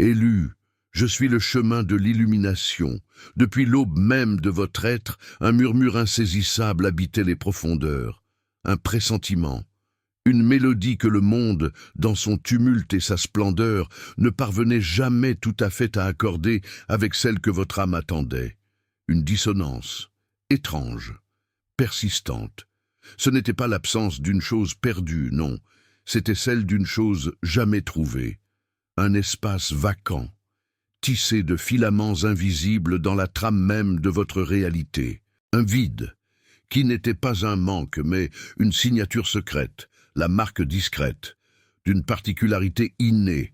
Élu, je suis le chemin de l'illumination. Depuis l'aube même de votre être, un murmure insaisissable habitait les profondeurs. Un pressentiment, une mélodie que le monde, dans son tumulte et sa splendeur, ne parvenait jamais tout à fait à accorder avec celle que votre âme attendait. Une dissonance, étrange, persistante. Ce n'était pas l'absence d'une chose perdue, non, c'était celle d'une chose jamais trouvée. Un espace vacant, tissé de filaments invisibles dans la trame même de votre réalité. Un vide, qui n'était pas un manque, mais une signature secrète, la marque discrète, d'une particularité innée.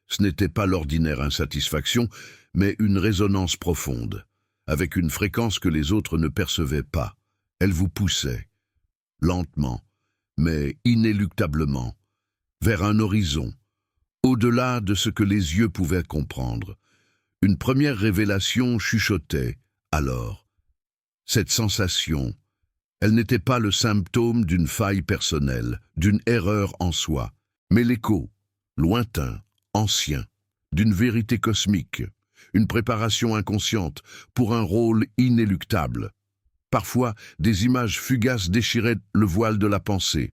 Ce n'était pas l'ordinaire insatisfaction, mais une résonance profonde, avec une fréquence que les autres ne percevaient pas. Elle vous poussait, lentement, mais inéluctablement, vers un horizon, au-delà de ce que les yeux pouvaient comprendre. Une première révélation chuchotait, alors. Cette sensation, elle n'était pas le symptôme d'une faille personnelle, d'une erreur en soi, mais l'écho, lointain, ancien, d'une vérité cosmique, une préparation inconsciente pour un rôle inéluctable. Parfois, des images fugaces déchiraient le voile de la pensée,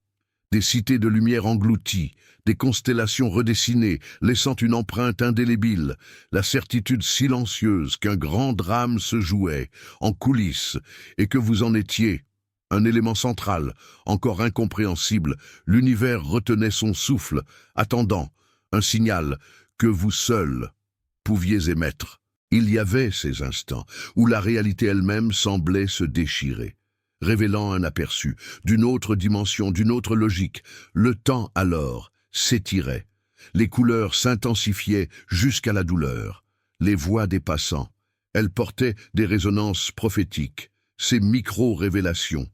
des cités de lumière englouties, des constellations redessinées, laissant une empreinte indélébile, la certitude silencieuse qu'un grand drame se jouait, en coulisses, et que vous en étiez. Un élément central, encore incompréhensible, l'univers retenait son souffle, attendant, un signal que vous seul pouviez émettre. Il y avait ces instants où la réalité elle-même semblait se déchirer, révélant un aperçu d'une autre dimension, d'une autre logique. Le temps alors s'étirait, les couleurs s'intensifiaient jusqu'à la douleur, les voix des passants, elles portaient des résonances prophétiques, ces micro-révélations.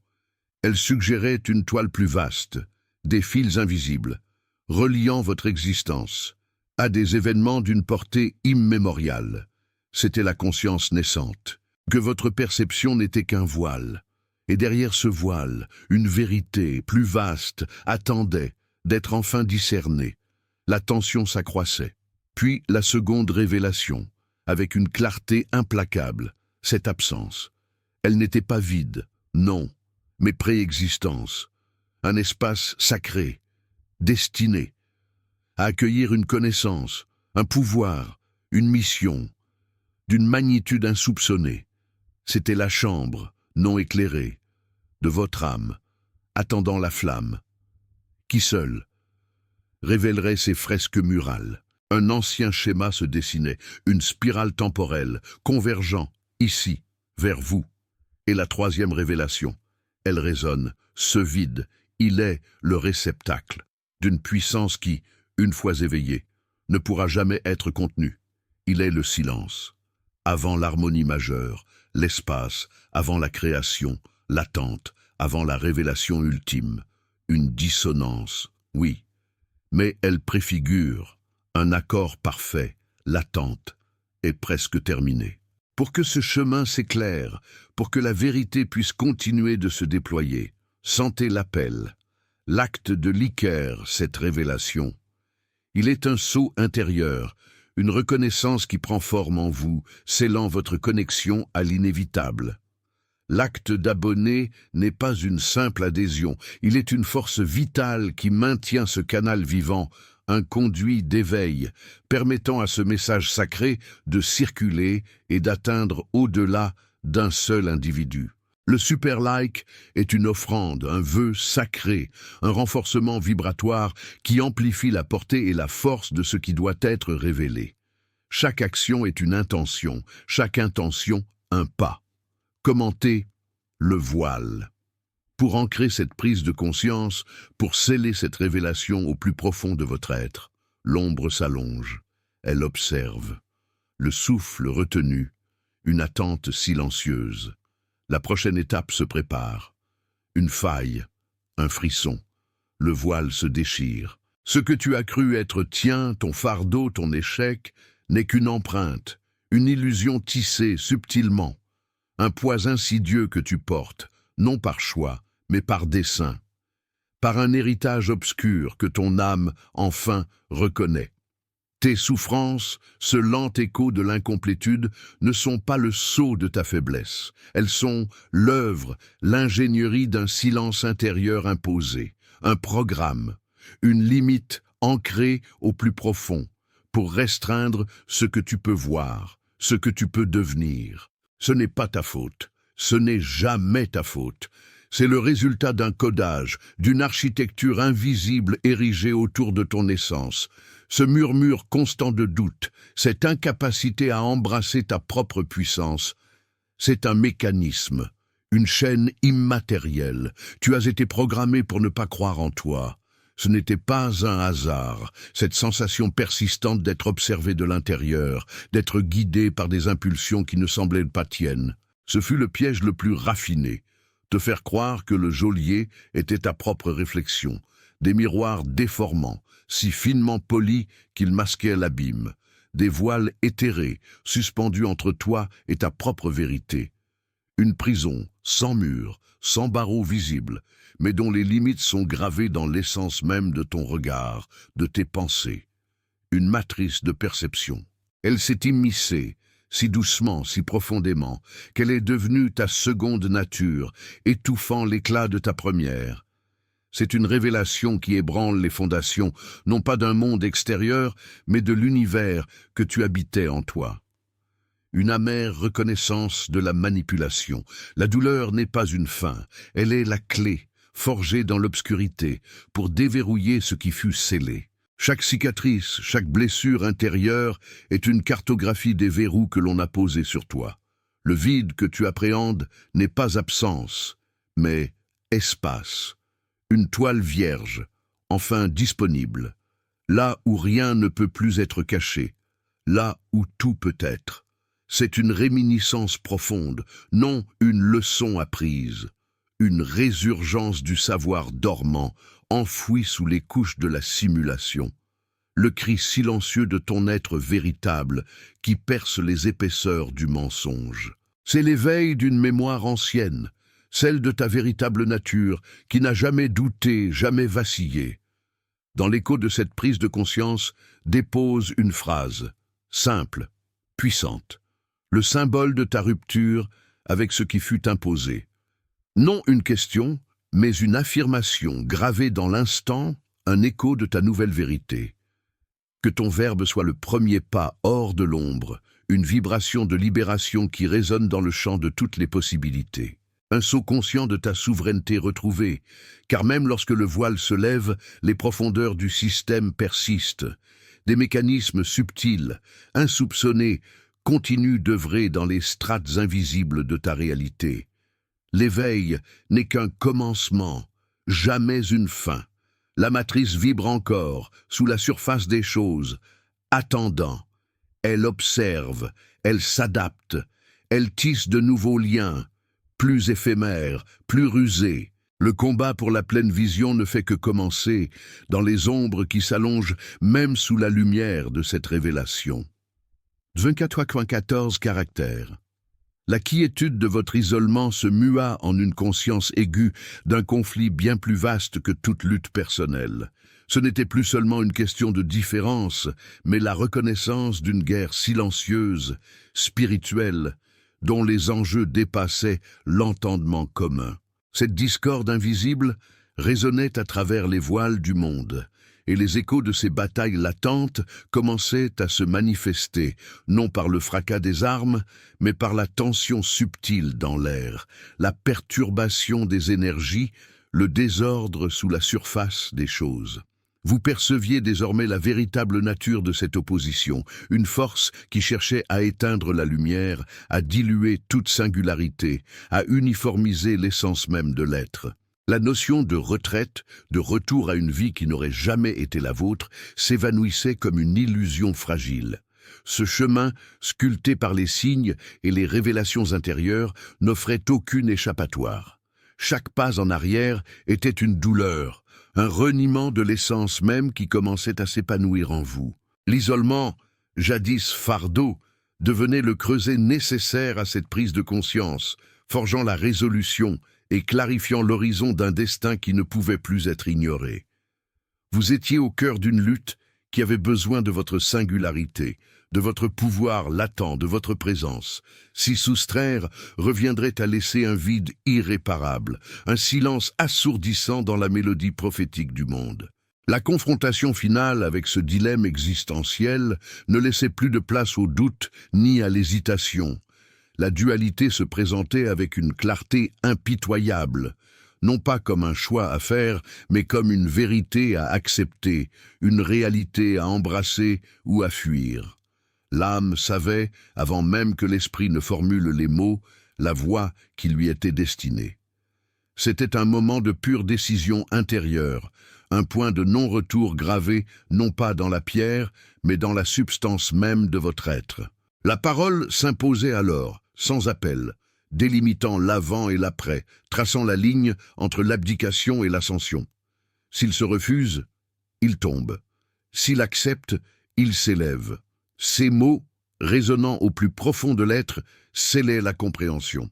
Elles suggéraient une toile plus vaste, des fils invisibles, reliant votre existence à des événements d'une portée immémoriale. C'était la conscience naissante, que votre perception n'était qu'un voile. Et derrière ce voile, une vérité plus vaste attendait d'être enfin discernée. La tension s'accroissait. Puis la seconde révélation, avec une clarté implacable, cette absence. Elle n'était pas vide, non, mais préexistence. Un espace sacré, destiné à accueillir une connaissance, un pouvoir, une mission, d'une magnitude insoupçonnée. C'était la chambre, non éclairée, de votre âme, attendant la flamme, qui seule révélerait ces fresques murales. Un ancien schéma se dessinait, une spirale temporelle, convergeant, ici, vers vous. Et la troisième révélation, elle résonne, ce vide, il est le réceptacle d'une puissance qui, une fois éveillée, ne pourra jamais être contenue. Il est le silence. Avant l'harmonie majeure, l'espace, avant la création, l'attente, avant la révélation ultime. Une dissonance, oui, mais elle préfigure un accord parfait, l'attente est presque terminée. Pour que ce chemin s'éclaire, pour que la vérité puisse continuer de se déployer, sentez l'appel, l'acte de l'Icaire, cette révélation. Il est un saut intérieur, une reconnaissance qui prend forme en vous, scellant votre connexion à l'inévitable. L'acte d'abonner n'est pas une simple adhésion, il est une force vitale qui maintient ce canal vivant, un conduit d'éveil, permettant à ce message sacré de circuler et d'atteindre au-delà d'un seul individu. Le super like est une offrande, un vœu sacré, un renforcement vibratoire qui amplifie la portée et la force de ce qui doit être révélé. Chaque action est une intention, chaque intention un pas. Commentez le voile. Pour ancrer cette prise de conscience, pour sceller cette révélation au plus profond de votre être, l'ombre s'allonge, elle observe. Le souffle retenu, une attente silencieuse. La prochaine étape se prépare. Une faille, un frisson. Le voile se déchire. Ce que tu as cru être tien, ton fardeau, ton échec, n'est qu'une empreinte, une illusion tissée subtilement. Un poids insidieux que tu portes, non par choix, mais par dessein. Par un héritage obscur que ton âme, enfin, reconnaît. Tes souffrances, ce lent écho de l'incomplétude, ne sont pas le sceau de ta faiblesse. Elles sont l'œuvre, l'ingénierie d'un silence intérieur imposé, un programme, une limite ancrée au plus profond, pour restreindre ce que tu peux voir, ce que tu peux devenir. Ce n'est pas ta faute, ce n'est jamais ta faute. C'est le résultat d'un codage, d'une architecture invisible érigée autour de ton essence. Ce murmure constant de doute, cette incapacité à embrasser ta propre puissance, c'est un mécanisme, une chaîne immatérielle. Tu as été programmé pour ne pas croire en toi. Ce n'était pas un hasard, cette sensation persistante d'être observé de l'intérieur, d'être guidé par des impulsions qui ne semblaient pas tiennes. Ce fut le piège le plus raffiné, te faire croire que le geôlier était ta propre réflexion, des miroirs déformants, si finement polis qu'ils masquaient l'abîme, des voiles éthérés, suspendus entre toi et ta propre vérité. Une prison, sans murs, sans barreaux visibles, mais dont les limites sont gravées dans l'essence même de ton regard, de tes pensées. Une matrice de perception. Elle s'est immiscée, si doucement, si profondément, qu'elle est devenue ta seconde nature, étouffant l'éclat de ta première. C'est une révélation qui ébranle les fondations, non pas d'un monde extérieur, mais de l'univers que tu habitais en toi. Une amère reconnaissance de la manipulation. La douleur n'est pas une fin, elle est la clé, forgée dans l'obscurité, pour déverrouiller ce qui fut scellé. Chaque cicatrice, chaque blessure intérieure est une cartographie des verrous que l'on a posés sur toi. Le vide que tu appréhendes n'est pas absence, mais espace. Une toile vierge, enfin disponible, là où rien ne peut plus être caché, là où tout peut être. C'est une réminiscence profonde, non une leçon apprise, une résurgence du savoir dormant, enfoui sous les couches de la simulation. Le cri silencieux de ton être véritable qui perce les épaisseurs du mensonge. C'est l'éveil d'une mémoire ancienne, celle de ta véritable nature, qui n'a jamais douté, jamais vacillé. Dans l'écho de cette prise de conscience, dépose une phrase, simple, puissante, le symbole de ta rupture avec ce qui fut imposé. Non une question, mais une affirmation gravée dans l'instant, un écho de ta nouvelle vérité. Que ton verbe soit le premier pas hors de l'ombre, une vibration de libération qui résonne dans le champ de toutes les possibilités. Un saut conscient de ta souveraineté retrouvée, car même lorsque le voile se lève, les profondeurs du système persistent. Des mécanismes subtils, insoupçonnés, continuent d'œuvrer dans les strates invisibles de ta réalité. L'éveil n'est qu'un commencement, jamais une fin. La matrice vibre encore, sous la surface des choses, attendant. Elle observe, elle s'adapte, elle tisse de nouveaux liens, plus éphémères, plus rusés. Le combat pour la pleine vision ne fait que commencer, dans les ombres qui s'allongent même sous la lumière de cette révélation. 24,14 caractères. La quiétude de votre isolement se mua en une conscience aiguë d'un conflit bien plus vaste que toute lutte personnelle. Ce n'était plus seulement une question de différence, mais la reconnaissance d'une guerre silencieuse, spirituelle, dont les enjeux dépassaient l'entendement commun. Cette discorde invisible résonnait à travers les voiles du monde, et les échos de ces batailles latentes commençaient à se manifester, non par le fracas des armes, mais par la tension subtile dans l'air, la perturbation des énergies, le désordre sous la surface des choses. Vous perceviez désormais la véritable nature de cette opposition, une force qui cherchait à éteindre la lumière, à diluer toute singularité, à uniformiser l'essence même de l'être. La notion de retraite, de retour à une vie qui n'aurait jamais été la vôtre, s'évanouissait comme une illusion fragile. Ce chemin, sculpté par les signes et les révélations intérieures, n'offrait aucune échappatoire. Chaque pas en arrière était une douleur, un reniement de l'essence même qui commençait à s'épanouir en vous. L'isolement, jadis fardeau, devenait le creuset nécessaire à cette prise de conscience, forgeant la résolution et clarifiant l'horizon d'un destin qui ne pouvait plus être ignoré. Vous étiez au cœur d'une lutte qui avait besoin de votre singularité, de votre pouvoir latent, de votre présence. S'y soustraire reviendrait à laisser un vide irréparable, un silence assourdissant dans la mélodie prophétique du monde. La confrontation finale avec ce dilemme existentiel ne laissait plus de place au doute ni à l'hésitation. La dualité se présentait avec une clarté impitoyable, non pas comme un choix à faire, mais comme une vérité à accepter, une réalité à embrasser ou à fuir. L'âme savait, avant même que l'esprit ne formule les mots, la voie qui lui était destinée. C'était un moment de pure décision intérieure, un point de non-retour gravé non pas dans la pierre, mais dans la substance même de votre être. La parole s'imposait alors, sans appel, délimitant l'avant et l'après, traçant la ligne entre l'abdication et l'ascension. S'il se refuse, il tombe. S'il accepte, il s'élève. Ces mots, résonnant au plus profond de l'être, scellaient la compréhension.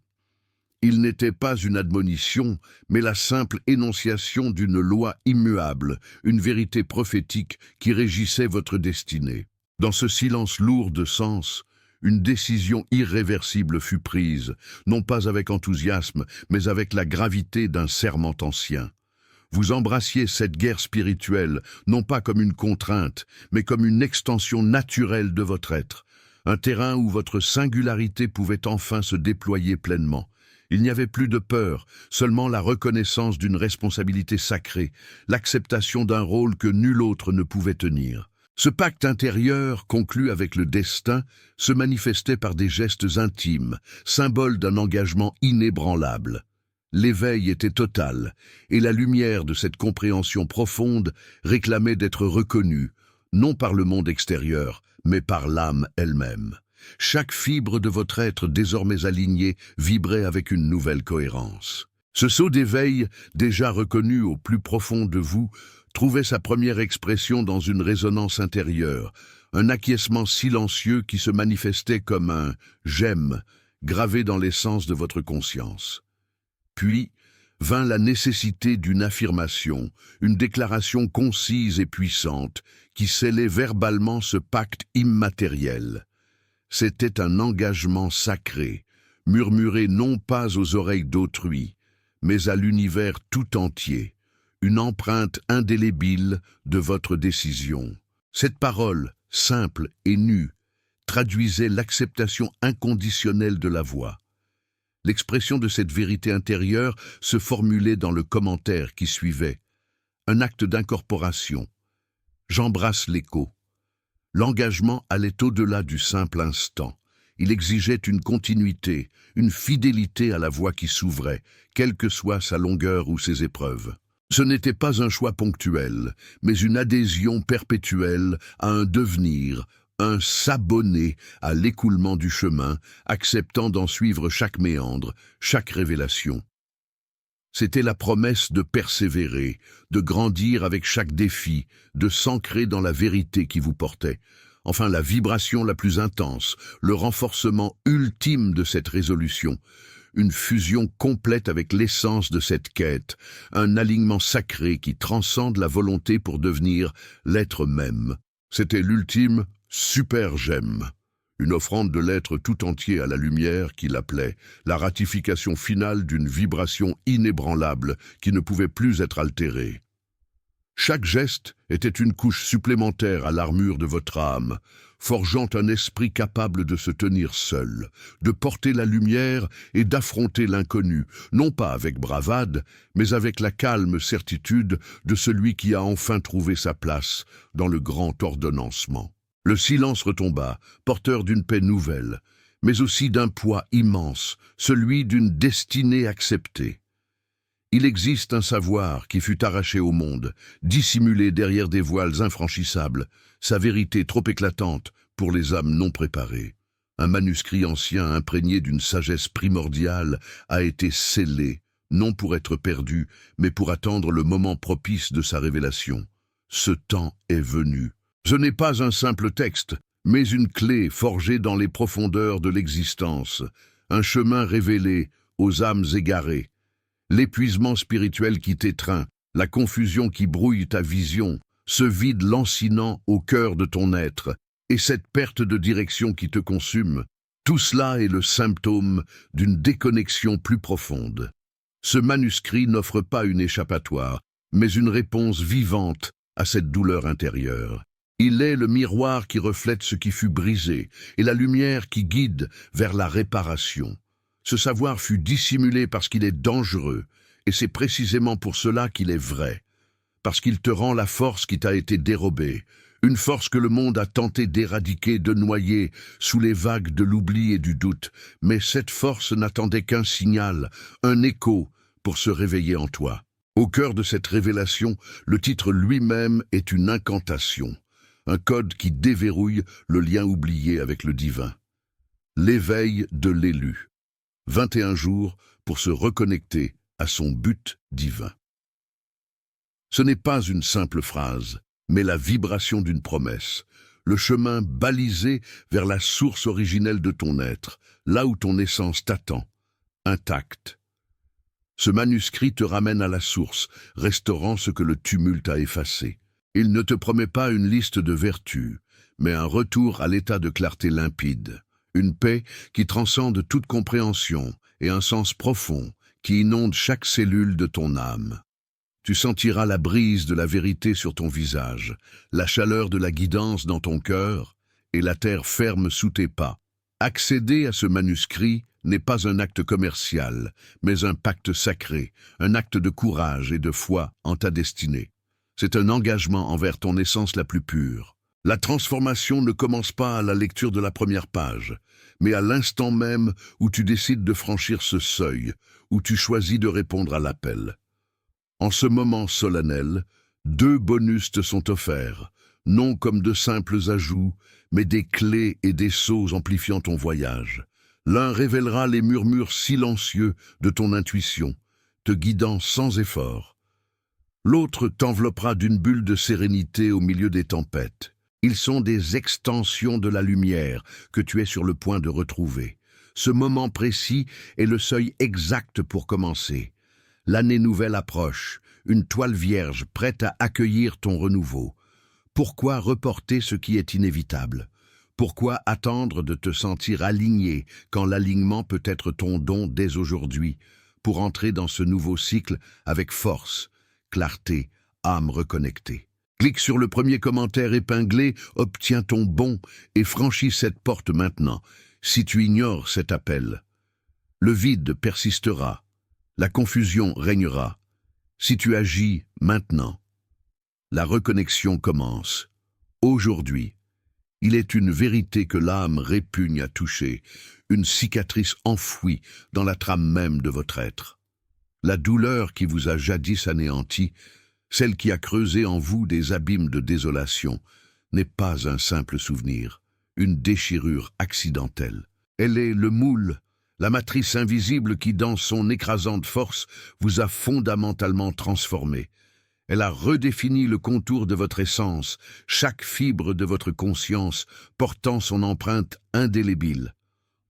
Il n'était pas une admonition, mais la simple énonciation d'une loi immuable, une vérité prophétique qui régissait votre destinée. Dans ce silence lourd de sens, une décision irréversible fut prise, non pas avec enthousiasme, mais avec la gravité d'un serment ancien. Vous embrassiez cette guerre spirituelle, non pas comme une contrainte, mais comme une extension naturelle de votre être, un terrain où votre singularité pouvait enfin se déployer pleinement. Il n'y avait plus de peur, seulement la reconnaissance d'une responsabilité sacrée, l'acceptation d'un rôle que nul autre ne pouvait tenir. Ce pacte intérieur, conclu avec le destin, se manifestait par des gestes intimes, symboles d'un engagement inébranlable. L'éveil était total, et la lumière de cette compréhension profonde réclamait d'être reconnue, non par le monde extérieur, mais par l'âme elle-même. Chaque fibre de votre être désormais alignée vibrait avec une nouvelle cohérence. Ce saut d'éveil, déjà reconnu au plus profond de vous, trouvait sa première expression dans une résonance intérieure, un acquiescement silencieux qui se manifestait comme un « j'aime » gravé dans l'essence de votre conscience. Puis vint la nécessité d'une affirmation, une déclaration concise et puissante qui scellait verbalement ce pacte immatériel. C'était un engagement sacré, murmuré non pas aux oreilles d'autrui, mais à l'univers tout entier, une empreinte indélébile de votre décision. Cette parole, simple et nue, traduisait l'acceptation inconditionnelle de la voix. L'expression de cette vérité intérieure se formulait dans le commentaire qui suivait. Un acte d'incorporation. J'embrasse l'écho. L'engagement allait au-delà du simple instant. Il exigeait une continuité, une fidélité à la voie qui s'ouvrait, quelle que soit sa longueur ou ses épreuves. Ce n'était pas un choix ponctuel, mais une adhésion perpétuelle à un devenir, un s'abonner à l'écoulement du chemin, acceptant d'en suivre chaque méandre, chaque révélation. C'était la promesse de persévérer, de grandir avec chaque défi, de s'ancrer dans la vérité qui vous portait. Enfin, la vibration la plus intense, le renforcement ultime de cette résolution, une fusion complète avec l'essence de cette quête, un alignement sacré qui transcende la volonté pour devenir l'être même. C'était l'ultime super j'aime, une offrande de l'être tout entier à la lumière qui l'appelait, la ratification finale d'une vibration inébranlable qui ne pouvait plus être altérée. Chaque geste était une couche supplémentaire à l'armure de votre âme, forgeant un esprit capable de se tenir seul, de porter la lumière et d'affronter l'inconnu, non pas avec bravade, mais avec la calme certitude de celui qui a enfin trouvé sa place dans le grand ordonnancement. Le silence retomba, porteur d'une paix nouvelle, mais aussi d'un poids immense, celui d'une destinée acceptée. Il existe un savoir qui fut arraché au monde, dissimulé derrière des voiles infranchissables, sa vérité trop éclatante pour les âmes non préparées. Un manuscrit ancien imprégné d'une sagesse primordiale a été scellé, non pour être perdu, mais pour attendre le moment propice de sa révélation. Ce temps est venu. Ce n'est pas un simple texte, mais une clé forgée dans les profondeurs de l'existence, un chemin révélé aux âmes égarées. L'épuisement spirituel qui t'étreint, la confusion qui brouille ta vision, ce vide lancinant au cœur de ton être, et cette perte de direction qui te consume, tout cela est le symptôme d'une déconnexion plus profonde. Ce manuscrit n'offre pas une échappatoire, mais une réponse vivante à cette douleur intérieure. Il est le miroir qui reflète ce qui fut brisé et la lumière qui guide vers la réparation. Ce savoir fut dissimulé parce qu'il est dangereux, et c'est précisément pour cela qu'il est vrai. Parce qu'il te rend la force qui t'a été dérobée, une force que le monde a tenté d'éradiquer, de noyer sous les vagues de l'oubli et du doute. Mais cette force n'attendait qu'un signal, un écho, pour se réveiller en toi. Au cœur de cette révélation, le titre lui-même est une incantation, un code qui déverrouille le lien oublié avec le divin. L'éveil de l'élu. 21 jours pour se reconnecter à son but divin. Ce n'est pas une simple phrase, mais la vibration d'une promesse, le chemin balisé vers la source originelle de ton être, là où ton essence t'attend, intacte. Ce manuscrit te ramène à la source, restaurant ce que le tumulte a effacé. Il ne te promet pas une liste de vertus, mais un retour à l'état de clarté limpide, une paix qui transcende toute compréhension et un sens profond qui inonde chaque cellule de ton âme. Tu sentiras la brise de la vérité sur ton visage, la chaleur de la guidance dans ton cœur et la terre ferme sous tes pas. Accéder à ce manuscrit n'est pas un acte commercial, mais un pacte sacré, un acte de courage et de foi en ta destinée. C'est un engagement envers ton essence la plus pure. La transformation ne commence pas à la lecture de la première page, mais à l'instant même où tu décides de franchir ce seuil, où tu choisis de répondre à l'appel. En ce moment solennel, 2 bonus te sont offerts, non comme de simples ajouts, mais des clés et des sceaux amplifiant ton voyage. L'un révélera les murmures silencieux de ton intuition, te guidant sans effort. L'autre t'enveloppera d'une bulle de sérénité au milieu des tempêtes. Ils sont des extensions de la lumière que tu es sur le point de retrouver. Ce moment précis est le seuil exact pour commencer. L'année nouvelle approche, une toile vierge prête à accueillir ton renouveau. Pourquoi reporter ce qui est inévitable? Pourquoi attendre de te sentir aligné quand l'alignement peut être ton don dès aujourd'hui, pour entrer dans ce nouveau cycle avec force, clarté, âme reconnectée? Clique sur le premier commentaire épinglé, obtiens ton bon et franchis cette porte maintenant, si tu ignores cet appel. Le vide persistera, la confusion régnera. Si tu agis maintenant, la reconnexion commence. Aujourd'hui, il est une vérité que l'âme répugne à toucher, une cicatrice enfouie dans la trame même de votre être. La douleur qui vous a jadis anéanti, celle qui a creusé en vous des abîmes de désolation, n'est pas un simple souvenir, une déchirure accidentelle. Elle est le moule, la matrice invisible qui, dans son écrasante force, vous a fondamentalement transformé. Elle a redéfini le contour de votre essence, chaque fibre de votre conscience portant son empreinte indélébile.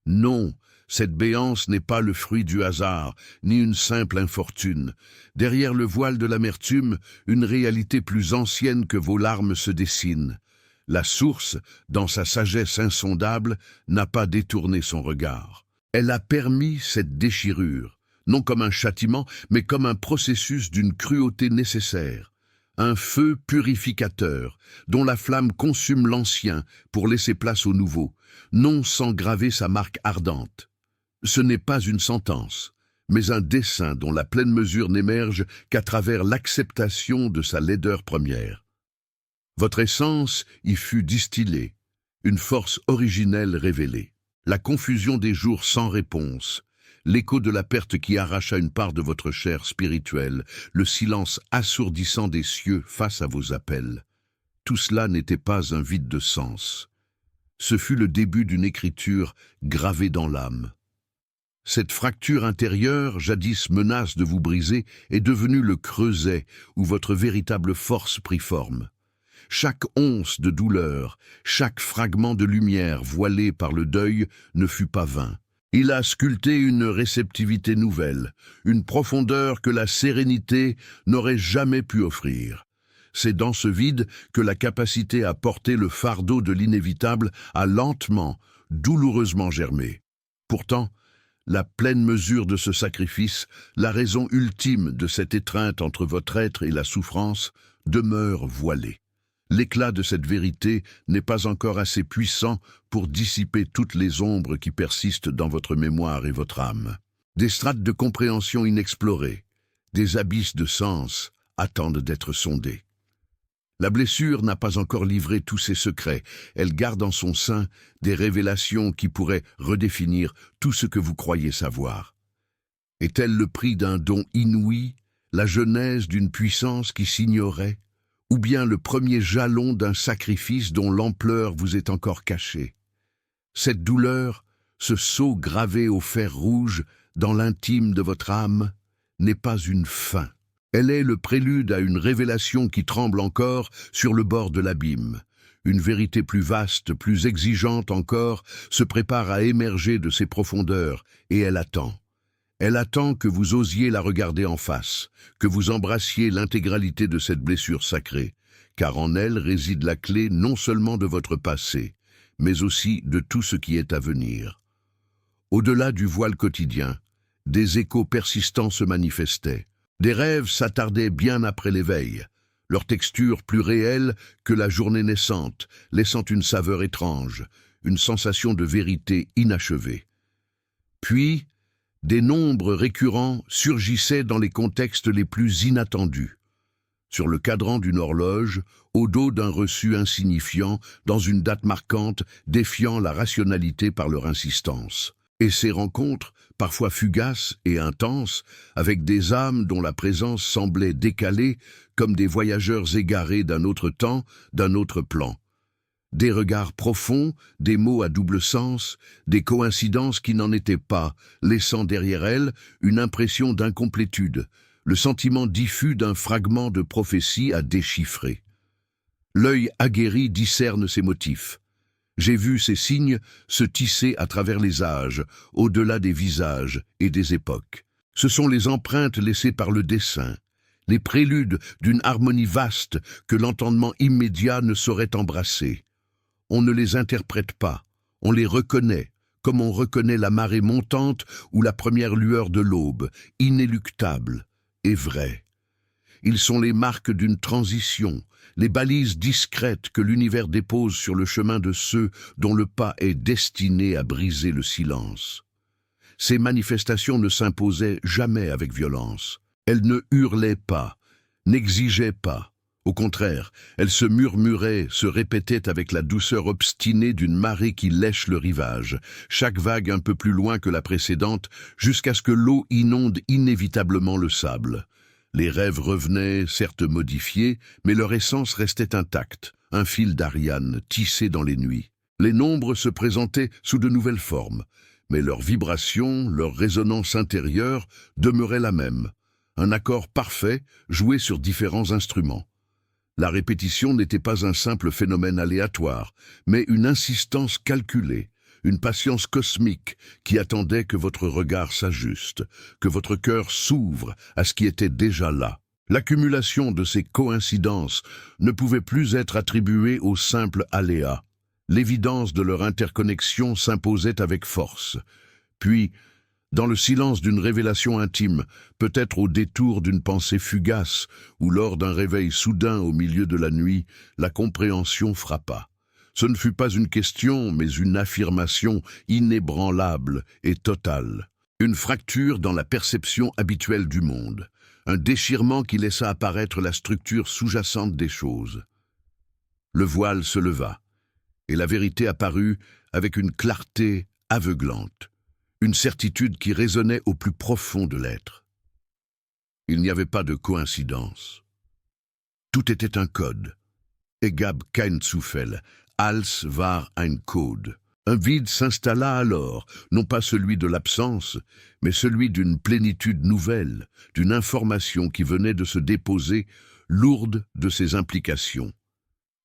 Non, cette béance n'est pas le fruit du hasard, ni une simple infortune. Derrière le voile de l'amertume, une réalité plus ancienne que vos larmes se dessine. La source, dans sa sagesse insondable, n'a pas détourné son regard. Elle a permis cette déchirure, non comme un châtiment, mais comme un processus d'une cruauté nécessaire. Un feu purificateur, dont la flamme consume l'ancien pour laisser place au nouveau, non sans graver sa marque ardente. Ce n'est pas une sentence, mais un dessein dont la pleine mesure n'émerge qu'à travers l'acceptation de sa laideur première. Votre essence y fut distillée, une force originelle révélée. La confusion des jours sans réponse, l'écho de la perte qui arracha une part de votre chair spirituelle, le silence assourdissant des cieux face à vos appels. Tout cela n'était pas un vide de sens. Ce fut le début d'une écriture gravée dans l'âme. Cette fracture intérieure, jadis menace de vous briser, est devenue le creuset où votre véritable force prit forme. Chaque once de douleur, chaque fragment de lumière voilé par le deuil ne fut pas vain. Il a sculpté une réceptivité nouvelle, une profondeur que la sérénité n'aurait jamais pu offrir. C'est dans ce vide que la capacité à porter le fardeau de l'inévitable a lentement, douloureusement germé. Pourtant, la pleine mesure de ce sacrifice, la raison ultime de cette étreinte entre votre être et la souffrance, demeure voilée. L'éclat de cette vérité n'est pas encore assez puissant pour dissiper toutes les ombres qui persistent dans votre mémoire et votre âme. Des strates de compréhension inexplorées, des abysses de sens attendent d'être sondés. La blessure n'a pas encore livré tous ses secrets, elle garde en son sein des révélations qui pourraient redéfinir tout ce que vous croyez savoir. Est-elle le prix d'un don inouï, la genèse d'une puissance qui s'ignorait, ou bien le premier jalon d'un sacrifice dont l'ampleur vous est encore cachée? Cette douleur, ce sceau gravé au fer rouge dans l'intime de votre âme, n'est pas une fin. Elle est le prélude à une révélation qui tremble encore sur le bord de l'abîme. Une vérité plus vaste, plus exigeante encore, se prépare à émerger de ses profondeurs, et elle attend. Elle attend que vous osiez la regarder en face, que vous embrassiez l'intégralité de cette blessure sacrée, car en elle réside la clé non seulement de votre passé, mais aussi de tout ce qui est à venir. Au-delà du voile quotidien, des échos persistants se manifestaient. Des rêves s'attardaient bien après l'éveil, leur texture plus réelle que la journée naissante, laissant une saveur étrange, une sensation de vérité inachevée. Puis, des nombres récurrents surgissaient dans les contextes les plus inattendus. Sur le cadran d'une horloge, au dos d'un reçu insignifiant, dans une date marquante, défiant la rationalité par leur insistance. Et ces rencontres, parfois fugaces et intenses, avec des âmes dont la présence semblait décalée, comme des voyageurs égarés d'un autre temps, d'un autre plan. Des regards profonds, des mots à double sens, des coïncidences qui n'en étaient pas, laissant derrière elles une impression d'incomplétude, le sentiment diffus d'un fragment de prophétie à déchiffrer. L'œil aguerri discerne ces motifs. J'ai vu ces signes se tisser à travers les âges, au-delà des visages et des époques. Ce sont les empreintes laissées par le dessin, les préludes d'une harmonie vaste que l'entendement immédiat ne saurait embrasser. On ne les interprète pas, on les reconnaît, comme on reconnaît la marée montante ou la première lueur de l'aube, inéluctable et vraie. Ils sont les marques d'une transition, les balises discrètes que l'univers dépose sur le chemin de ceux dont le pas est destiné à briser le silence. Ces manifestations ne s'imposaient jamais avec violence. Elles ne hurlaient pas, n'exigeaient pas. Au contraire, elles se murmuraient, se répétaient avec la douceur obstinée d'une marée qui lèche le rivage, chaque vague un peu plus loin que la précédente, jusqu'à ce que l'eau inonde inévitablement le sable. Les rêves revenaient, certes modifiés, mais leur essence restait intacte, un fil d'Ariane tissé dans les nuits. Les nombres se présentaient sous de nouvelles formes, mais leur vibration, leur résonance intérieure demeurait la même, un accord parfait joué sur différents instruments. La répétition n'était pas un simple phénomène aléatoire, mais une insistance calculée, une patience cosmique qui attendait que votre regard s'ajuste, que votre cœur s'ouvre à ce qui était déjà là. L'accumulation de ces coïncidences ne pouvait plus être attribuée au simple aléa. L'évidence de leur interconnexion s'imposait avec force. Puis, dans le silence d'une révélation intime, peut-être au détour d'une pensée fugace, ou lors d'un réveil soudain au milieu de la nuit, la compréhension frappa. Ce ne fut pas une question, mais une affirmation inébranlable et totale. Une fracture dans la perception habituelle du monde. Un déchirement qui laissa apparaître la structure sous-jacente des choses. Le voile se leva, et la vérité apparut avec une clarté aveuglante. Une certitude qui résonnait au plus profond de l'être. Il n'y avait pas de coïncidence. Tout était un code. Es gab kein Zufall, als war ein Code. Un vide s'installa alors, non pas celui de l'absence, mais celui d'une plénitude nouvelle, d'une information qui venait de se déposer, lourde de ses implications.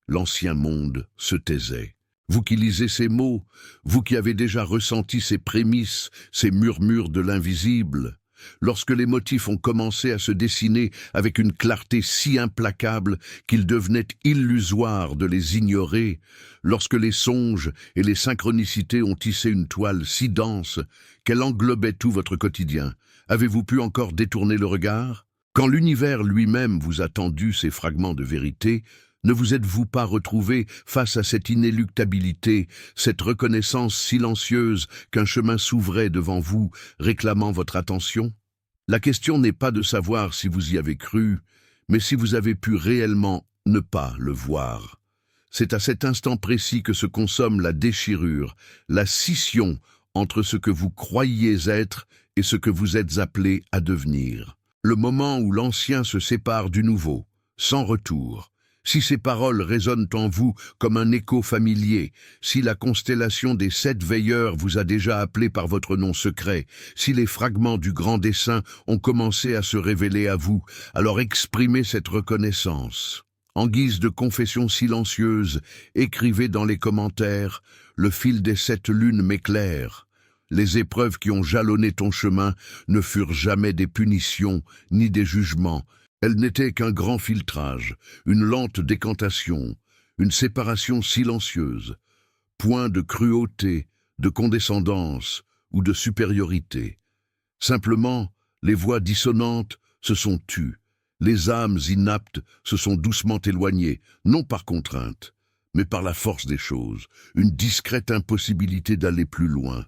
L'ancien monde se taisait. Vous qui lisez ces mots, vous qui avez déjà ressenti ces prémices, ces murmures de l'invisible, lorsque les motifs ont commencé à se dessiner avec une clarté si implacable qu'il devenait illusoire de les ignorer, lorsque les songes et les synchronicités ont tissé une toile si dense qu'elle englobait tout votre quotidien, avez-vous pu encore détourner le regard? Quand l'univers lui-même vous a tendu ces fragments de vérité, ne vous êtes-vous pas retrouvé face à cette inéluctabilité, cette reconnaissance silencieuse qu'un chemin s'ouvrait devant vous, réclamant votre attention? La question n'est pas de savoir si vous y avez cru, mais si vous avez pu réellement ne pas le voir. C'est à cet instant précis que se consomme la déchirure, la scission entre ce que vous croyiez être et ce que vous êtes appelé à devenir. Le moment où l'ancien se sépare du nouveau, sans retour. Si ces paroles résonnent en vous comme un écho familier, si la constellation des 7 veilleurs vous a déjà appelé par votre nom secret, si les fragments du grand dessein ont commencé à se révéler à vous, alors exprimez cette reconnaissance. En guise de confession silencieuse, écrivez dans les commentaires « Le fil des 7 lunes m'éclaire ». Les épreuves qui ont jalonné ton chemin ne furent jamais des punitions ni des jugements. Elles n'étaient qu'un grand filtrage, une lente décantation, une séparation silencieuse, point de cruauté, de condescendance ou de supériorité. Simplement, les voix dissonantes se sont tues, les âmes inaptes se sont doucement éloignées, non par contrainte, mais par la force des choses, une discrète impossibilité d'aller plus loin.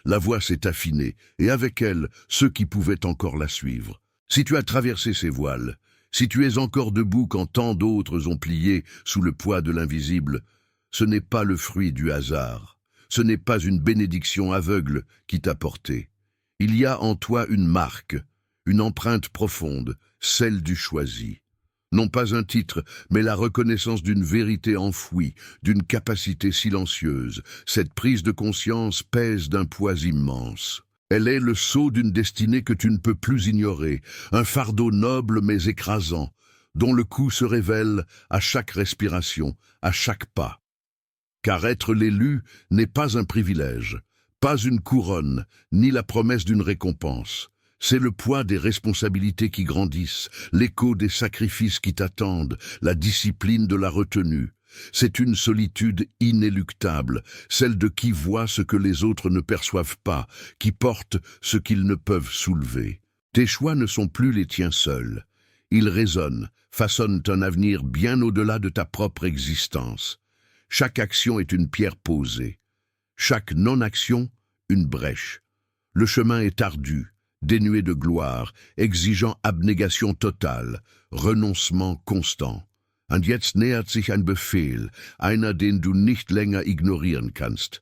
La voix s'est affinée, et avec elle, ceux qui pouvaient encore la suivre. Si tu as traversé ces voiles, si tu es encore debout quand tant d'autres ont plié sous le poids de l'invisible, ce n'est pas le fruit du hasard, ce n'est pas une bénédiction aveugle qui t'a porté. Il y a en toi une marque, une empreinte profonde, celle du choisi. Non pas un titre, mais la reconnaissance d'une vérité enfouie, d'une capacité silencieuse. Cette prise de conscience pèse d'un poids immense. Elle est le sceau d'une destinée que tu ne peux plus ignorer, un fardeau noble mais écrasant, dont le coup se révèle à chaque respiration, à chaque pas. Car être l'élu n'est pas un privilège, pas une couronne, ni la promesse d'une récompense. C'est le poids des responsabilités qui grandissent, l'écho des sacrifices qui t'attendent, la discipline de la retenue. C'est une solitude inéluctable, celle de qui voit ce que les autres ne perçoivent pas, qui porte ce qu'ils ne peuvent soulever. Tes choix ne sont plus les tiens seuls. Ils résonnent, façonnent un avenir bien au-delà de ta propre existence. Chaque action est une pierre posée. Chaque non-action, une brèche. Le chemin est ardu, dénué de gloire, exigeant abnégation totale, renoncement constant. Und jetzt nähert sich ein Befehl, einer, den du nicht länger ignorieren kannst.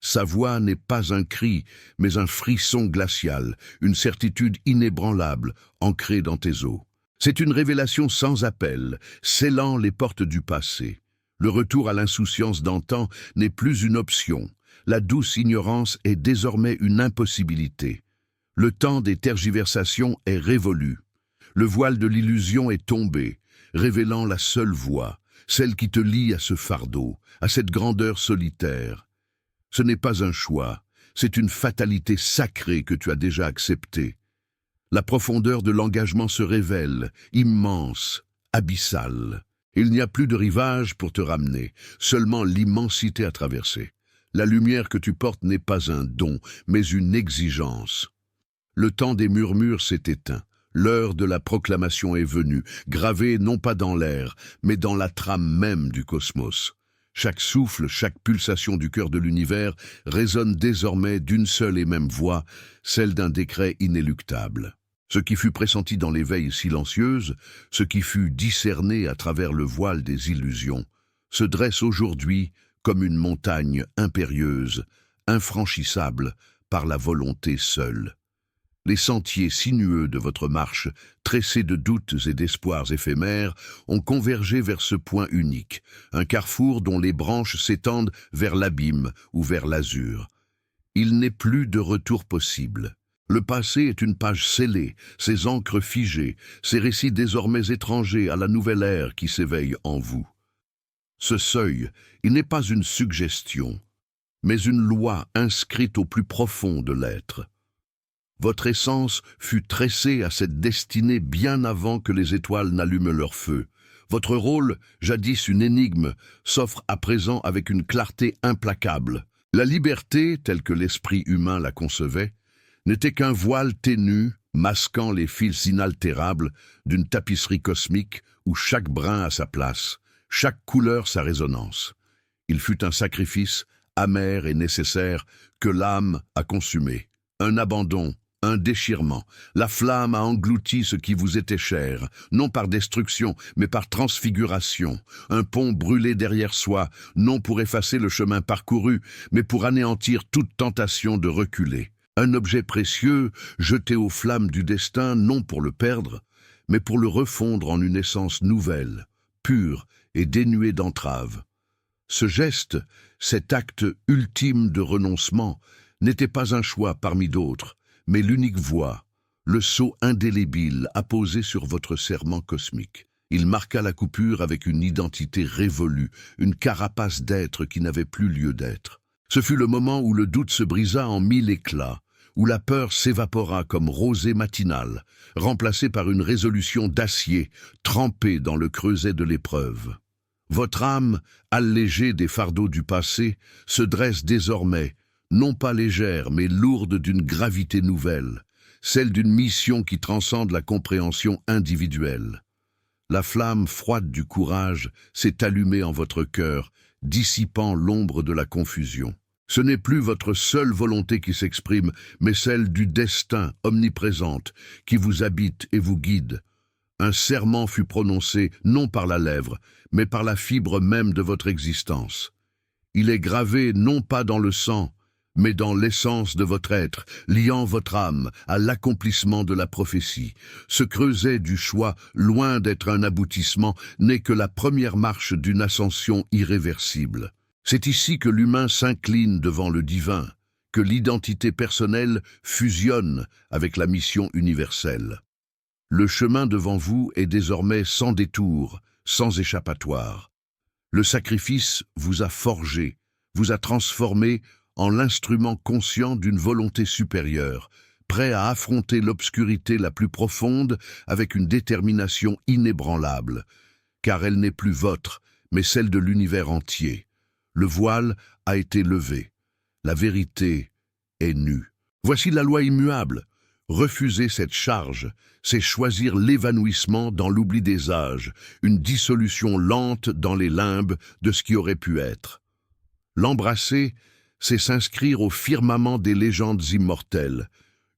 Sa voix n'est pas un cri, mais un frisson glacial, une certitude inébranlable, ancrée dans tes os. C'est une révélation sans appel, scellant les portes du passé. Le retour à l'insouciance d'antan n'est plus une option. La douce ignorance est désormais une impossibilité. Le temps des tergiversations est révolu. Le voile de l'illusion est tombé, révélant la seule voie, celle qui te lie à ce fardeau, à cette grandeur solitaire. Ce n'est pas un choix, c'est une fatalité sacrée que tu as déjà acceptée. La profondeur de l'engagement se révèle, immense, abyssale. Il n'y a plus de rivage pour te ramener, seulement l'immensité à traverser. La lumière que tu portes n'est pas un don, mais une exigence. Le temps des murmures s'est éteint. L'heure de la proclamation est venue, gravée non pas dans l'air, mais dans la trame même du cosmos. Chaque souffle, chaque pulsation du cœur de l'univers résonne désormais d'une seule et même voix, celle d'un décret inéluctable. Ce qui fut pressenti dans les veilles silencieuses, ce qui fut discerné à travers le voile des illusions, se dresse aujourd'hui comme une montagne impérieuse, infranchissable par la volonté seule. Les sentiers sinueux de votre marche, tressés de doutes et d'espoirs éphémères, ont convergé vers ce point unique, un carrefour dont les branches s'étendent vers l'abîme ou vers l'azur. Il n'est plus de retour possible. Le passé est une page scellée, ses encres figées, ses récits désormais étrangers à la nouvelle ère qui s'éveille en vous. Ce seuil, il n'est pas une suggestion, mais une loi inscrite au plus profond de l'être. Votre essence fut tressée à cette destinée bien avant que les étoiles n'allument leur feu. Votre rôle, jadis une énigme, s'offre à présent avec une clarté implacable. La liberté, telle que l'esprit humain la concevait, n'était qu'un voile ténu, masquant les fils inaltérables d'une tapisserie cosmique où chaque brin a sa place, chaque couleur sa résonance. Il fut un sacrifice amer et nécessaire que l'âme a consumé. Un abandon, un déchirement. La flamme a englouti ce qui vous était cher, non par destruction, mais par transfiguration. Un pont brûlé derrière soi, non pour effacer le chemin parcouru, mais pour anéantir toute tentation de reculer. Un objet précieux, jeté aux flammes du destin, non pour le perdre, mais pour le refondre en une essence nouvelle, pure et dénuée d'entraves. Ce geste, cet acte ultime de renoncement, n'était pas un choix parmi d'autres, mais l'unique voie, le sceau indélébile apposé sur votre serment cosmique. Il marqua la coupure avec une identité révolue, une carapace d'être qui n'avait plus lieu d'être. Ce fut le moment où le doute se brisa en mille éclats, où la peur s'évapora comme rosée matinale, remplacée par une résolution d'acier, trempée dans le creuset de l'épreuve. Votre âme, allégée des fardeaux du passé, se dresse désormais, non pas légère, mais lourde d'une gravité nouvelle, celle d'une mission qui transcende la compréhension individuelle. La flamme froide du courage s'est allumée en votre cœur, dissipant l'ombre de la confusion. Ce n'est plus votre seule volonté qui s'exprime, mais celle du destin omniprésente qui vous habite et vous guide. Un serment fut prononcé non par la lèvre, mais par la fibre même de votre existence. Il est gravé non pas dans le sang, mais dans l'essence de votre être, liant votre âme à l'accomplissement de la prophétie. Ce creuset du choix, loin d'être un aboutissement, n'est que la première marche d'une ascension irréversible. C'est ici que l'humain s'incline devant le divin, que l'identité personnelle fusionne avec la mission universelle. Le chemin devant vous est désormais sans détour, sans échappatoire. Le sacrifice vous a forgé, vous a transformé en l'instrument conscient d'une volonté supérieure, prêt à affronter l'obscurité la plus profonde avec une détermination inébranlable, car elle n'est plus votre, mais celle de l'univers entier. Le voile a été levé, la vérité est nue. Voici la loi immuable. Refuser cette charge, c'est choisir l'évanouissement dans l'oubli des âges, une dissolution lente dans les limbes de ce qui aurait pu être. L'embrasser, c'est s'inscrire au firmament des légendes immortelles,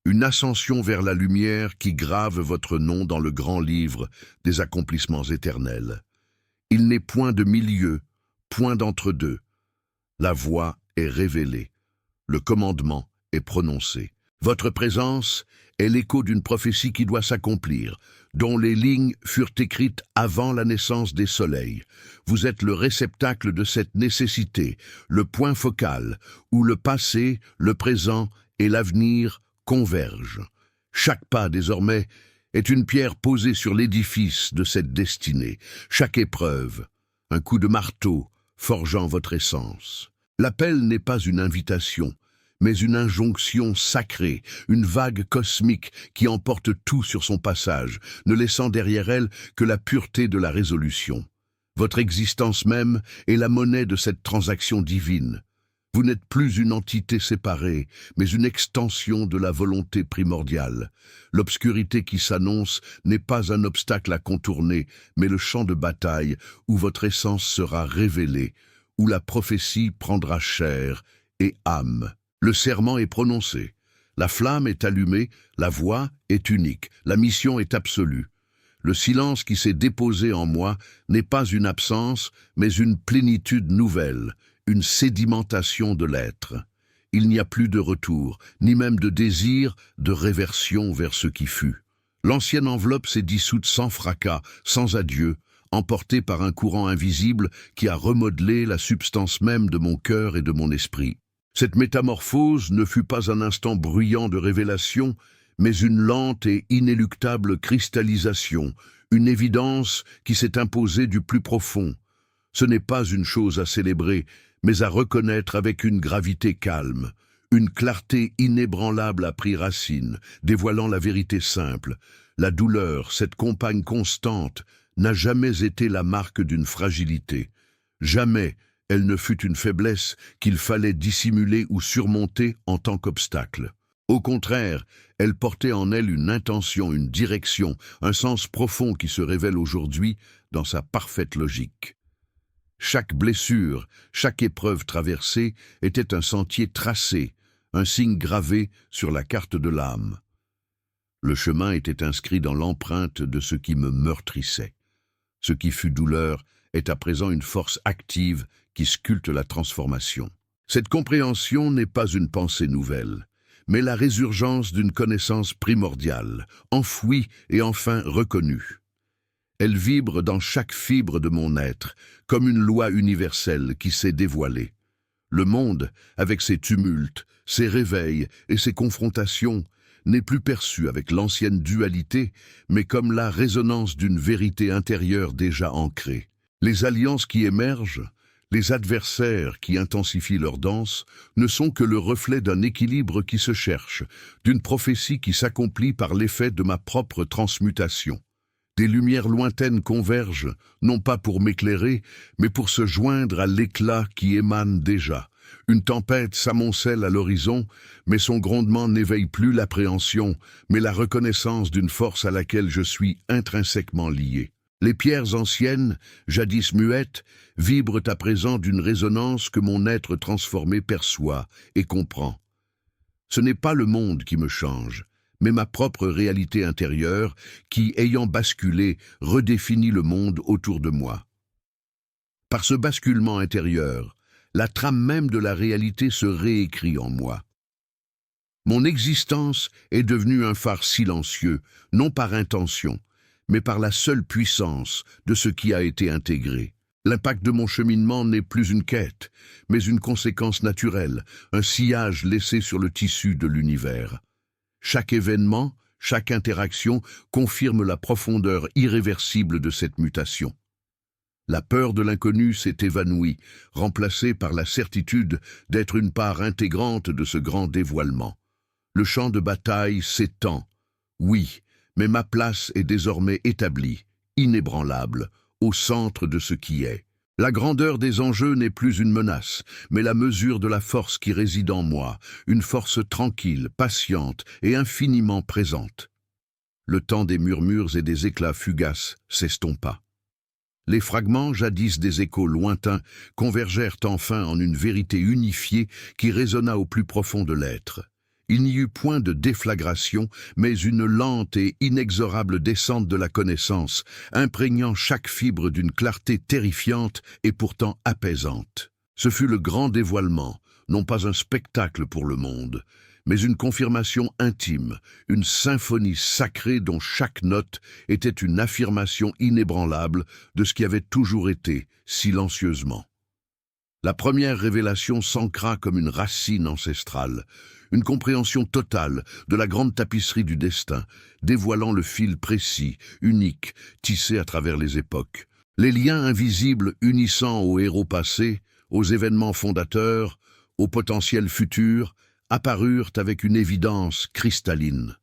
une ascension vers la lumière qui grave votre nom dans le grand livre des accomplissements éternels. Il n'est point de milieu, point d'entre-deux. La voie est révélée, le commandement est prononcé. Votre présence est l'écho d'une prophétie qui doit s'accomplir, dont les lignes furent écrites avant la naissance des soleils. Vous êtes le réceptacle de cette nécessité, le point focal, où le passé, le présent et l'avenir convergent. Chaque pas, désormais, est une pierre posée sur l'édifice de cette destinée. Chaque épreuve, un coup de marteau, forgeant votre essence. L'appel n'est pas une invitation, mais une injonction sacrée, une vague cosmique qui emporte tout sur son passage, ne laissant derrière elle que la pureté de la résolution. Votre existence même est la monnaie de cette transaction divine. Vous n'êtes plus une entité séparée, mais une extension de la volonté primordiale. L'obscurité qui s'annonce n'est pas un obstacle à contourner, mais le champ de bataille où votre essence sera révélée, où la prophétie prendra chair et âme. Le serment est prononcé, la flamme est allumée, la voix est unique, la mission est absolue. Le silence qui s'est déposé en moi n'est pas une absence, mais une plénitude nouvelle, une sédimentation de l'être. Il n'y a plus de retour, ni même de désir, de réversion vers ce qui fut. L'ancienne enveloppe s'est dissoute sans fracas, sans adieu, emportée par un courant invisible qui a remodelé la substance même de mon cœur et de mon esprit. Cette métamorphose ne fut pas un instant bruyant de révélation, mais une lente et inéluctable cristallisation, une évidence qui s'est imposée du plus profond. Ce n'est pas une chose à célébrer, mais à reconnaître avec une gravité calme, Une clarté inébranlable a pris racine, dévoilant la vérité simple. La douleur, cette compagne constante, n'a jamais été la marque d'une fragilité. Jamais elle ne fut une faiblesse qu'il fallait dissimuler ou surmonter en tant qu'obstacle. Au contraire, elle portait en elle une intention, une direction, un sens profond qui se révèle aujourd'hui dans sa parfaite logique. Chaque blessure, chaque épreuve traversée était un sentier tracé, un signe gravé sur la carte de l'âme. Le chemin était inscrit dans l'empreinte de ce qui me meurtrissait. Ce qui fut douleur est à présent une force active qui sculpte la transformation. Cette compréhension n'est pas une pensée nouvelle, mais la résurgence d'une connaissance primordiale, enfouie et enfin reconnue. Elle vibre dans chaque fibre de mon être, comme une loi universelle qui s'est dévoilée. Le monde, avec ses tumultes, ses réveils et ses confrontations, n'est plus perçu avec l'ancienne dualité, mais comme la résonance d'une vérité intérieure déjà ancrée. Les alliances qui émergent, les adversaires qui intensifient leur danse, ne sont que le reflet d'un équilibre qui se cherche, d'une prophétie qui s'accomplit par l'effet de ma propre transmutation. Des lumières lointaines convergent, non pas pour m'éclairer, mais pour se joindre à l'éclat qui émane déjà. Une tempête s'amoncelle à l'horizon, mais son grondement n'éveille plus l'appréhension, mais la reconnaissance d'une force à laquelle je suis intrinsèquement lié. Les pierres anciennes, jadis muettes, vibrent à présent d'une résonance que mon être transformé perçoit et comprend. Ce n'est pas le monde qui me change, mais ma propre réalité intérieure qui, ayant basculé, redéfinit le monde autour de moi. Par ce basculement intérieur, la trame même de la réalité se réécrit en moi. Mon existence est devenue un phare silencieux, non par intention, mais par la seule puissance de ce qui a été intégré. L'impact de mon cheminement n'est plus une quête, mais une conséquence naturelle, un sillage laissé sur le tissu de l'univers. Chaque événement, chaque interaction confirme la profondeur irréversible de cette mutation. La peur de l'inconnu s'est évanouie, remplacée par la certitude d'être une part intégrante de ce grand dévoilement. Le champ de bataille s'étend, oui, mais ma place est désormais établie, inébranlable, au centre de ce qui est. La grandeur des enjeux n'est plus une menace, mais la mesure de la force qui réside en moi, une force tranquille, patiente et infiniment présente. Le temps des murmures et des éclats fugaces s'estompa. Les fragments, jadis des échos lointains, convergèrent enfin en une vérité unifiée qui résonna au plus profond de l'être. Il n'y eut point de déflagration, mais une lente et inexorable descente de la connaissance, imprégnant chaque fibre d'une clarté terrifiante et pourtant apaisante. Ce fut le grand dévoilement, non pas un spectacle pour le monde, mais une confirmation intime, une symphonie sacrée dont chaque note était une affirmation inébranlable de ce qui avait toujours été, silencieusement. La première révélation s'ancra comme une racine ancestrale, une compréhension totale de la grande tapisserie du destin, dévoilant le fil précis, unique, tissé à travers les époques. Les liens invisibles unissant aux héros passés, aux événements fondateurs, au potentiel futur, apparurent avec une évidence cristalline.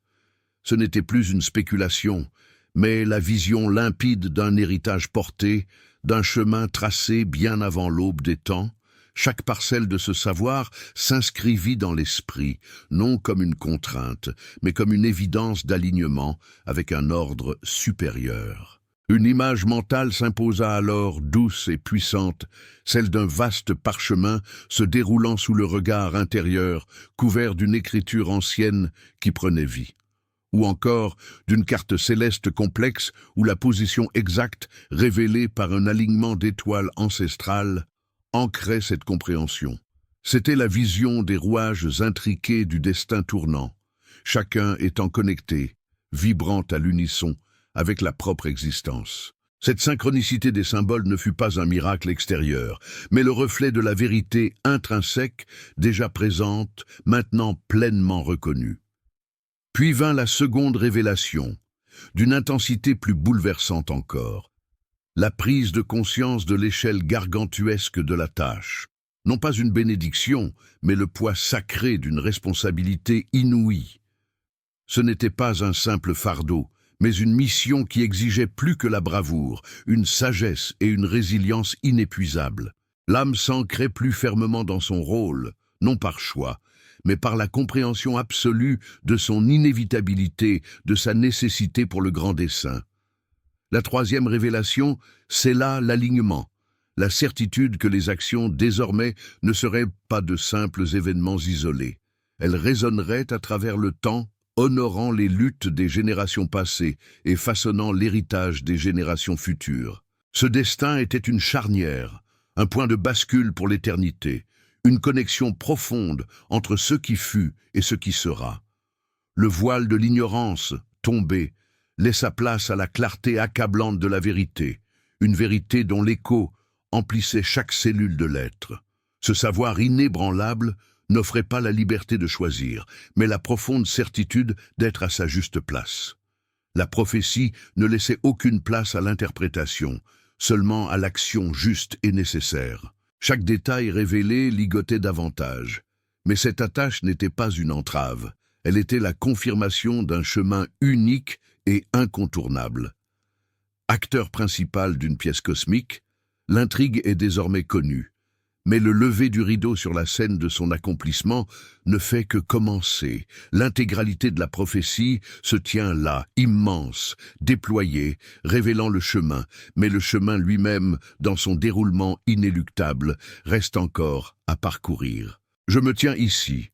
Ce n'était plus une spéculation, mais la vision limpide d'un héritage porté, d'un chemin tracé bien avant l'aube des temps. Chaque parcelle de ce savoir s'inscrivit dans l'esprit, non comme une contrainte, mais comme une évidence d'alignement avec un ordre supérieur. Une image mentale s'imposa alors, douce et puissante, celle d'un vaste parchemin se déroulant sous le regard intérieur, couvert d'une écriture ancienne qui prenait vie. Ou encore d'une carte céleste complexe où la position exacte, révélée par un alignement d'étoiles ancestrales, ancrait cette compréhension. C'était la vision des rouages intriqués du destin tournant, chacun étant connecté, vibrant à l'unisson, avec la propre existence. Cette synchronicité des symboles ne fut pas un miracle extérieur, mais le reflet de la vérité intrinsèque, déjà présente, maintenant pleinement reconnue. Puis vint la seconde révélation, d'une intensité plus bouleversante encore, la prise de conscience de l'échelle gargantuesque de la tâche. Non pas une bénédiction, mais le poids sacré d'une responsabilité inouïe. Ce n'était pas un simple fardeau, mais une mission qui exigeait plus que la bravoure, une sagesse et une résilience inépuisables. L'âme s'ancrait plus fermement dans son rôle, non par choix, mais par la compréhension absolue de son inévitabilité, de sa nécessité pour le grand dessein. La troisième révélation, c'est là l'alignement, la certitude que les actions désormais ne seraient pas de simples événements isolés. Elles résonneraient à travers le temps, honorant les luttes des générations passées et façonnant l'héritage des générations futures. Ce destin était une charnière, un point de bascule pour l'éternité, une connexion profonde entre ce qui fut et ce qui sera. Le voile de l'ignorance, tombé, laissa place à la clarté accablante de la vérité, une vérité dont l'écho emplissait chaque cellule de l'être. Ce savoir inébranlable n'offrait pas la liberté de choisir, mais la profonde certitude d'être à sa juste place. La prophétie ne laissait aucune place à l'interprétation, seulement à l'action juste et nécessaire. Chaque détail révélé ligotait davantage. Mais cette attache n'était pas une entrave, elle était la confirmation d'un chemin unique et incontournable. Acteur principal d'une pièce cosmique, l'intrigue est désormais connue. Mais le lever du rideau sur la scène de son accomplissement ne fait que commencer. L'intégralité de la prophétie se tient là, immense, déployée, révélant le chemin, mais le chemin lui-même, dans son déroulement inéluctable, reste encore à parcourir. Je me tiens ici,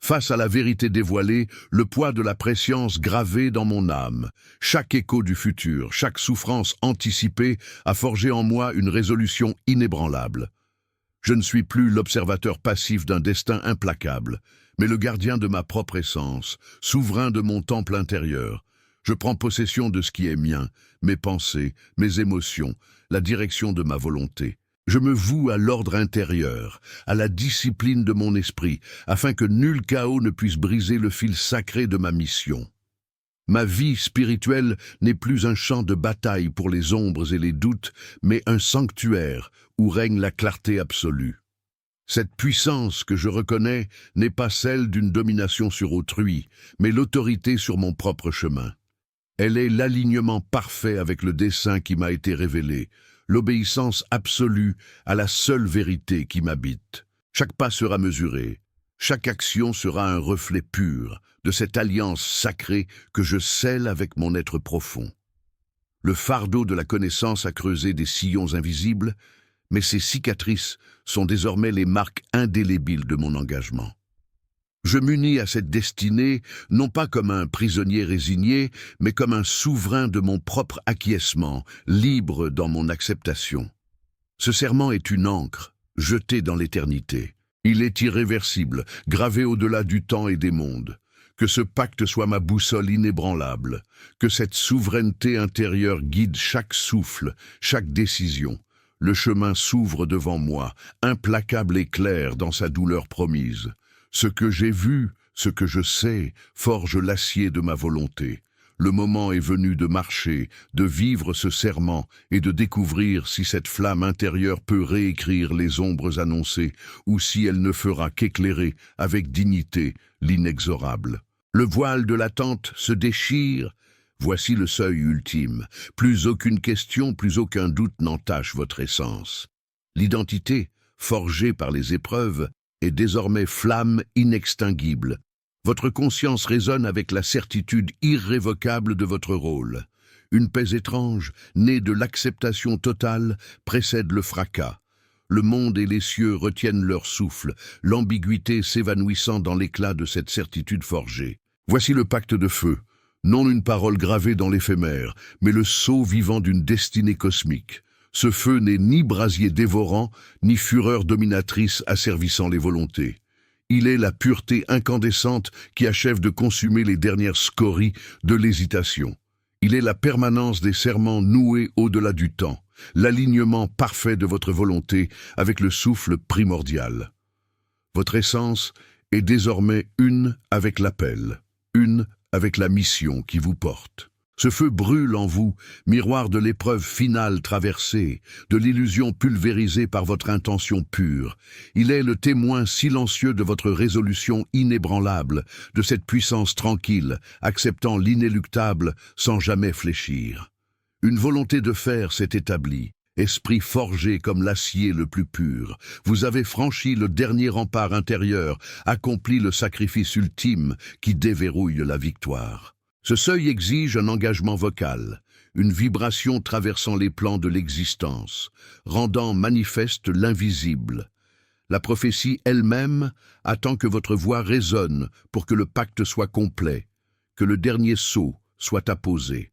face à la vérité dévoilée, le poids de la prescience gravée dans mon âme. Chaque écho du futur, chaque souffrance anticipée a forgé en moi une résolution inébranlable. Je ne suis plus l'observateur passif d'un destin implacable, mais le gardien de ma propre essence, souverain de mon temple intérieur. Je prends possession de ce qui est mien, mes pensées, mes émotions, la direction de ma volonté. Je me voue à l'ordre intérieur, à la discipline de mon esprit, afin que nul chaos ne puisse briser le fil sacré de ma mission. Ma vie spirituelle n'est plus un champ de bataille pour les ombres et les doutes, mais un sanctuaire où règne la clarté absolue. Cette puissance que je reconnais n'est pas celle d'une domination sur autrui, mais l'autorité sur mon propre chemin. Elle est l'alignement parfait avec le dessein qui m'a été révélé, l'obéissance absolue à la seule vérité qui m'habite. Chaque pas sera mesuré, chaque action sera un reflet pur de cette alliance sacrée que je scelle avec mon être profond. Le fardeau de la connaissance a creusé des sillons invisibles, mais ces cicatrices sont désormais les marques indélébiles de mon engagement. Je m'unis à cette destinée non pas comme un prisonnier résigné, mais comme un souverain de mon propre acquiescement, libre dans mon acceptation. Ce serment est une encre, jetée dans l'éternité. Il est irréversible, gravé au-delà du temps et des mondes. Que ce pacte soit ma boussole inébranlable, que cette souveraineté intérieure guide chaque souffle, chaque décision. Le chemin s'ouvre devant moi, implacable et clair dans sa douleur promise. Ce que j'ai vu, ce que je sais, forge l'acier de ma volonté. Le moment est venu de marcher, de vivre ce serment et de découvrir si cette flamme intérieure peut réécrire les ombres annoncées ou si elle ne fera qu'éclairer avec dignité l'inexorable. Le voile de l'attente se déchire. Voici le seuil ultime. Plus aucune question, plus aucun doute n'entache votre essence. L'identité, forgée par les épreuves, est désormais flamme inextinguible. Votre conscience résonne avec la certitude irrévocable de votre rôle. Une paix étrange, née de l'acceptation totale, précède le fracas. Le monde et les cieux retiennent leur souffle, l'ambiguïté s'évanouissant dans l'éclat de cette certitude forgée. Voici le pacte de feu, non une parole gravée dans l'éphémère, mais le sceau vivant d'une destinée cosmique. Ce feu n'est ni brasier dévorant, ni fureur dominatrice asservissant les volontés. Il est la pureté incandescente qui achève de consumer les dernières scories de l'hésitation. Il est la permanence des serments noués au-delà du temps, l'alignement parfait de votre volonté avec le souffle primordial. Votre essence est désormais une avec l'appel, une avec la mission qui vous porte. Ce feu brûle en vous, miroir de l'épreuve finale traversée, de l'illusion pulvérisée par votre intention pure. Il est le témoin silencieux de votre résolution inébranlable, de cette puissance tranquille, acceptant l'inéluctable sans jamais fléchir. Une volonté de fer s'est établie. Esprit forgé comme l'acier le plus pur, vous avez franchi le dernier rempart intérieur, accompli le sacrifice ultime qui déverrouille la victoire. Ce seuil exige un engagement vocal, une vibration traversant les plans de l'existence, rendant manifeste l'invisible. La prophétie elle-même attend que votre voix résonne pour que le pacte soit complet, que le dernier sceau soit apposé.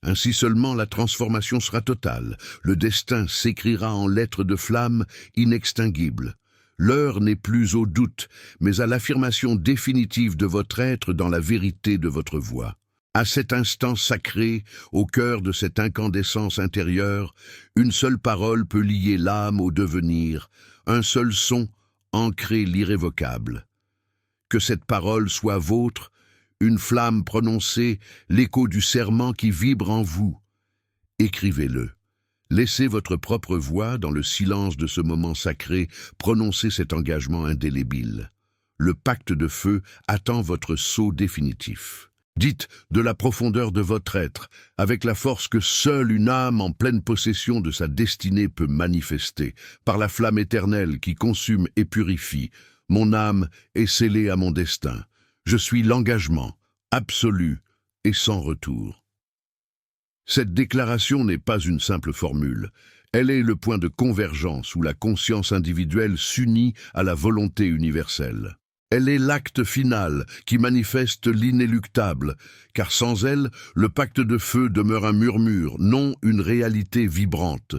Ainsi seulement la transformation sera totale, le destin s'écrira en lettres de flamme inextinguibles. L'heure n'est plus au doute, mais à l'affirmation définitive de votre être dans la vérité de votre voix. À cet instant sacré, au cœur de cette incandescence intérieure, une seule parole peut lier l'âme au devenir, un seul son ancrer l'irrévocable. Que cette parole soit vôtre, une flamme prononcée, l'écho du serment qui vibre en vous. Écrivez-le. Laissez votre propre voix, dans le silence de ce moment sacré, prononcer cet engagement indélébile. Le pacte de feu attend votre sceau définitif. Dites de la profondeur de votre être, avec la force que seule une âme en pleine possession de sa destinée peut manifester, par la flamme éternelle qui consume et purifie. Mon âme est scellée à mon destin. Je suis l'engagement, absolu et sans retour. Cette déclaration n'est pas une simple formule. Elle est le point de convergence où la conscience individuelle s'unit à la volonté universelle. Elle est l'acte final qui manifeste l'inéluctable, car sans elle, le pacte de feu demeure un murmure, non une réalité vibrante.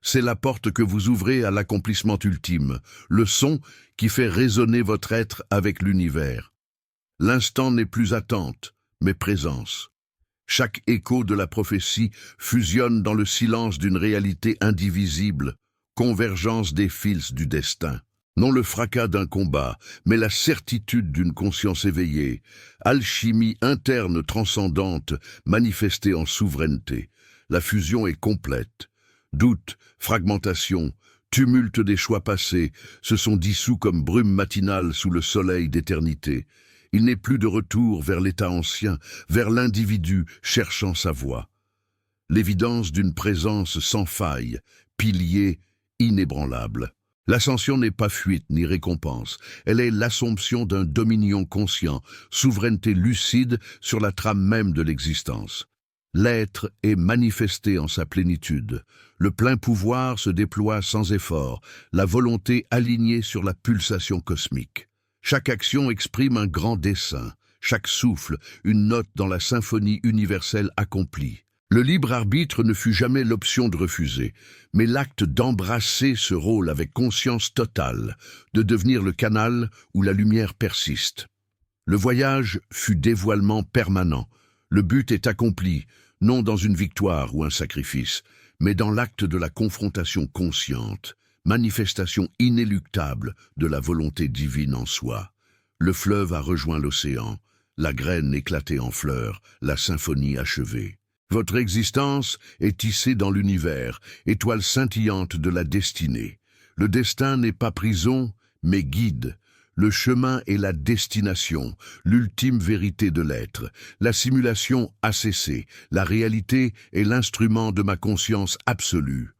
C'est la porte que vous ouvrez à l'accomplissement ultime, le son qui fait résonner votre être avec l'univers. L'instant n'est plus attente, mais présence. Chaque écho de la prophétie fusionne dans le silence d'une réalité indivisible, convergence des fils du destin. Non le fracas d'un combat, mais la certitude d'une conscience éveillée, alchimie interne transcendante, manifestée en souveraineté. La fusion est complète. Doute, fragmentation, tumulte des choix passés se sont dissous comme brume matinale sous le soleil d'éternité. Il n'est plus de retour vers l'état ancien, vers l'individu cherchant sa voie. L'évidence d'une présence sans faille, pilier inébranlable. L'ascension n'est pas fuite ni récompense, elle est l'assomption d'un dominion conscient, souveraineté lucide sur la trame même de l'existence. L'être est manifesté en sa plénitude. Le plein pouvoir se déploie sans effort, la volonté alignée sur la pulsation cosmique. Chaque action exprime un grand dessein, chaque souffle, une note dans la symphonie universelle accomplie. Le libre arbitre ne fut jamais l'option de refuser, mais l'acte d'embrasser ce rôle avec conscience totale, de devenir le canal où la lumière persiste. Le voyage fut dévoilement permanent. Le but est accompli, non dans une victoire ou un sacrifice, mais dans l'acte de la confrontation consciente, manifestation inéluctable de la volonté divine en soi. Le fleuve a rejoint l'océan, la graine éclatée en fleurs, la symphonie achevée. Votre existence est tissée dans l'univers, étoile scintillante de la destinée. Le destin n'est pas prison, mais guide. Le chemin est la destination, l'ultime vérité de l'être. La simulation a cessé, la réalité est l'instrument de ma conscience absolue.